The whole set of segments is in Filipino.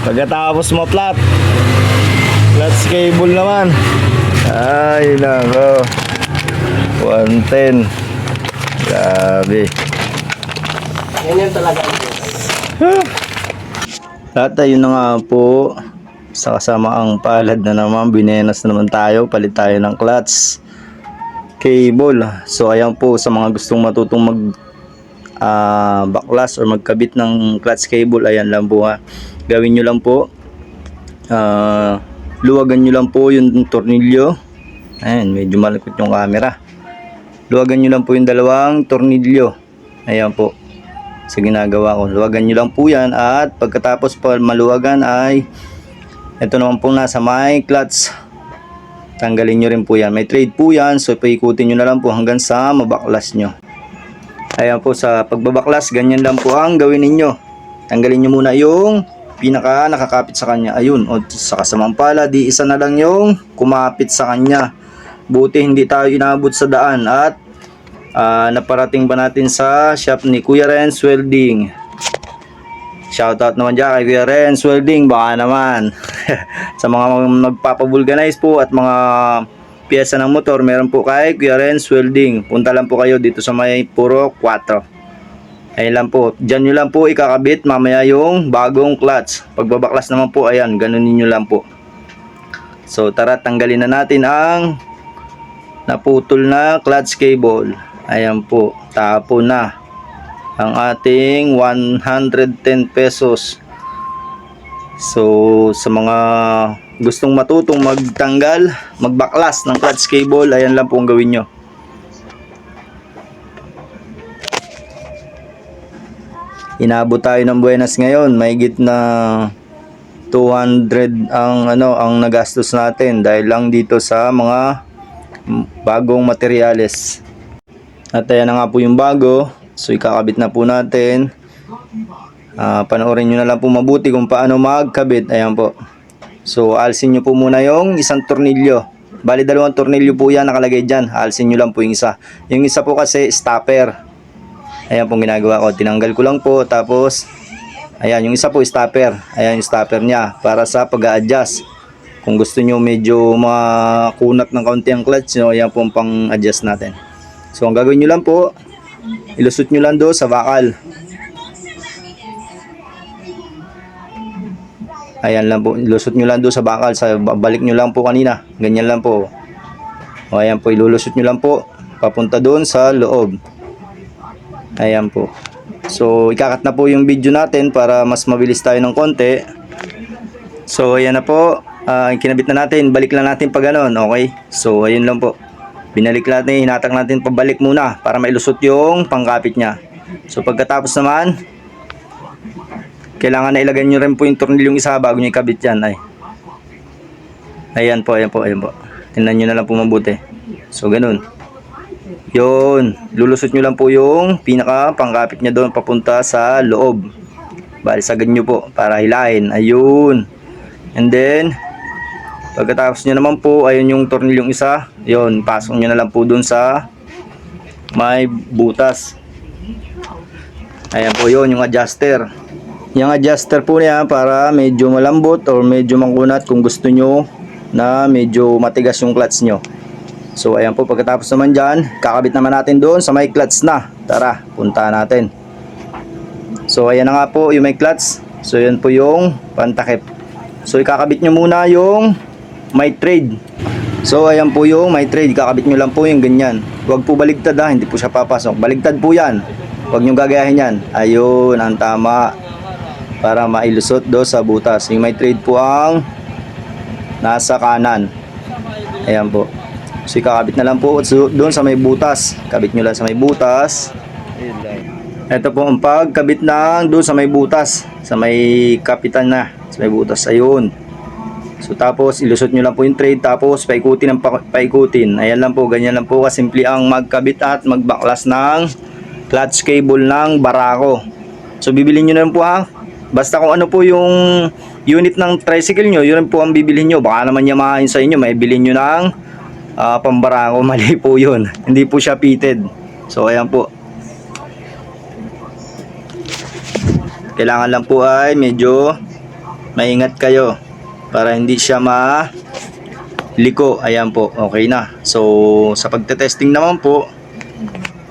Pagkatapos mo flat, clutch cable naman. Ay nako, 110. Grabe. Ganyan talaga. Lahat ayun na nga po. Sa kasamaang palad na naman, binenas na naman tayo. Palit tayo ng clutch cable. So ayan po, sa mga gustong matutong mag baklas or magkabit ng clutch cable, ayan lang po ha. Gawin nyo lang po, luwagan nyo lang po yung tornilyo. Ayan, medyo malikot yung camera. Luwagan nyo lang po yung dalawang tornilyo. Ayan po, sa ginagawa ko, luwagan nyo lang po yan. At pagkatapos pa maluwagan ay ito naman po nasa may clutch, tanggalin nyo rin po yan. May trade po yan, so paikutin nyo na lang po hanggang sa mabaklas nyo. Ayan po, sa pagbabaklas, ganyan lang po ang gawin ninyo. Tanggalin nyo muna yung pinaka nakakapit sa kanya. Ayun, o sa kasamang pala, di isa na lang yung kumapit sa kanya. Buti hindi tayo inabot sa daan at naparating ba natin sa shop ni Kuya Renz Welding. Shoutout naman dyan kay Kuya Renz Welding, baka naman. Sa mga magpapavulcanize po at mga piyesa ng motor, meron po kay Kuya Renz Welding. Punta lang po kayo dito sa may Puro 4. Ayun lang po, dyan nyo lang po ikakabit mamaya yung bagong clutch. Pagbabaklas naman po, ayan, ganunin nyo lang po. So tara, tanggalin na natin ang naputol na clutch cable. Ayan po, tapo na ang ating 110 pesos. So sa mga gustong matutong magtanggal, magbaklas ng clutch cable, ayan lang po ang gawin nyo. Inabot tayo ng buenas ngayon, mahigit na 200 ang nagastos natin dahil lang dito sa mga bagong materyales. At ayan na nga po yung bago, so ikakabit na po natin. Panoorin nyo na lang po mabuti kung paano magkabit. Ayan po, so alsin nyo po muna yung isang tornilyo. Bali 2 tornilyo po yan nakalagay dyan, alsin nyo lang po yung isa. Yung isa po kasi stopper. Ayan pong ginagawa ko, tinanggal ko lang po. Tapos ayan, yung isa po stopper. Ayan yung stopper nya para sa pag-a-adjust. Kung gusto nyo medyo makunat ng kaunti ang clutch nyo, ayan po ang pang-adjust natin. So ang gagawin nyo lang po, ilusot nyo lang do sa bakal. Ayan lang po, ilusot nyo lang do sa bakal. Sa balik nyo lang po kanina, ganyan lang po. O ayan po, ilulusot nyo lang po papunta doon sa loob. Ayan po. So ikakat na po yung video natin para mas mabilis tayo ng konti. So ayan na po, kinabit na natin. Balik lang natin pag ganon, okay? So ayun lang po, binalik natin, hinatak natin pabalik muna para mailusot yung pangkapit nya. So pagkatapos naman, kailangan na ilagay nyo rin po yung tornilyong isa bago nyo ikabit yan. Ayan po, ayan po, ayan po. Tingnan nyo na lang po mabuti. So ganun. Yun, lulusot nyo lang po yung pinaka pangkapit nya doon papunta sa loob. Balisagad nyo po para hilahin. Ayun. And then pagkatapos nyo naman po, ayun yung tornilyong isa. Yun, pasok nyo na lang po doon sa may butas. Ayan po yun, yung adjuster. Yung adjuster po niya para medyo malambot or medyo makunat kung gusto nyo na medyo matigas yung clutch nyo. So ayan po, pagkatapos naman dyan, kakabit naman natin doon sa may clutch na. Tara, punta natin. So ayan na nga po yung may clutch. So yan po yung pantakip. So ikakabit nyo muna yung may trade. So ayan po yung may trade, kakabit nyo lang po yung ganyan. Huwag po baligtad ha, hindi po siya papasok. Baligtad po yan, huwag nyo gagayahin yan. Ayun, ang tama, para mailusot do sa butas. Yung may trade po ang nasa kanan. Ayan po. So ikakabit na lang po doon sa may butas. Kabit nyo lang sa may butas. Ito po ang pagkabit ng doon sa may butas, sa may kapitan na, sa may butas. Ayun. So tapos ilusot nyo lang po yung trade, tapos paikutin ng paikutin. Ayan lang po, ganyan lang po kasimple ang magkabit at magbaklas ng clutch cable ng Barako. So bibili nyo na lang po ha. Basta kung ano po yung unit ng tricycle nyo, yun po ang bibilhin nyo. Baka naman yamahin sa inyo, may bilhin nyo ng pambarako. Mali po yun, hindi po siya fitted. So ayan po, kailangan lang po ay medyo maingat kayo para hindi siya liko. Ayan po, okay na. So sa pagte-testing naman po,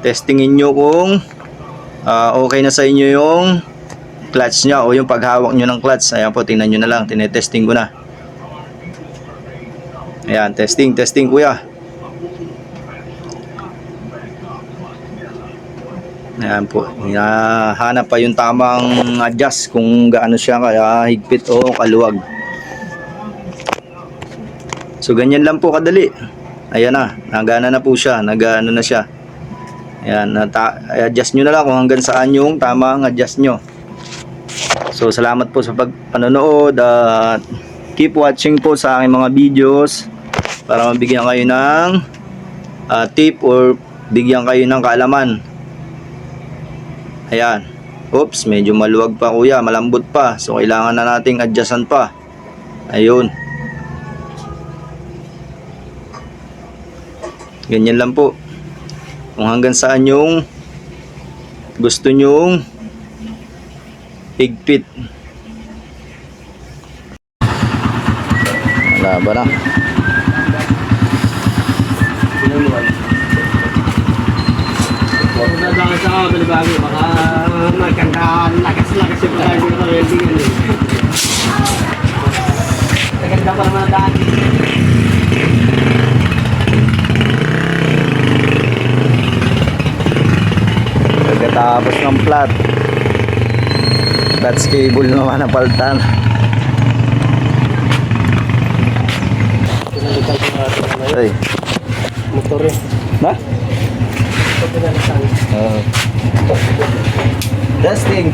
testingin nyo kung okay na sa inyo yung clutch nya o yung paghawak nyo ng clutch. Ayan po, tingnan nyo na lang, tinetesting ko na. Ayan, testing kuya. Ayan po, hanap pa yung tamang adjust kung gaano siya kaya higpit o kaluwag. So ganyan lang po kadali. Ayan na, nagana na po siya, nagano na siya. Ayan, adjust nyo na lang kung hanggang saan yung tamang adjust nyo. So salamat po sa panonood at keep watching po sa aking mga videos para mabigyan kayo ng tip or bigyan kayo ng kaalaman. Ayan. Oops, medyo maluwag pa kuya, malambot pa. So kailangan na nating adjustan pa. Ayun. Ganyan lang po. Kung hanggang saan yung gusto nyong higpit. Wala ba na? Kung dadaan sa balibagi, baka magkanda lakas-lakas yung balibagi ng welding. Maganda pa naman daan. Pagkatapos ng flat, that's cable naman ang paltan. Pinalitan ko na ito na Ay, motor eh. na? Ito pinalitan. Testing.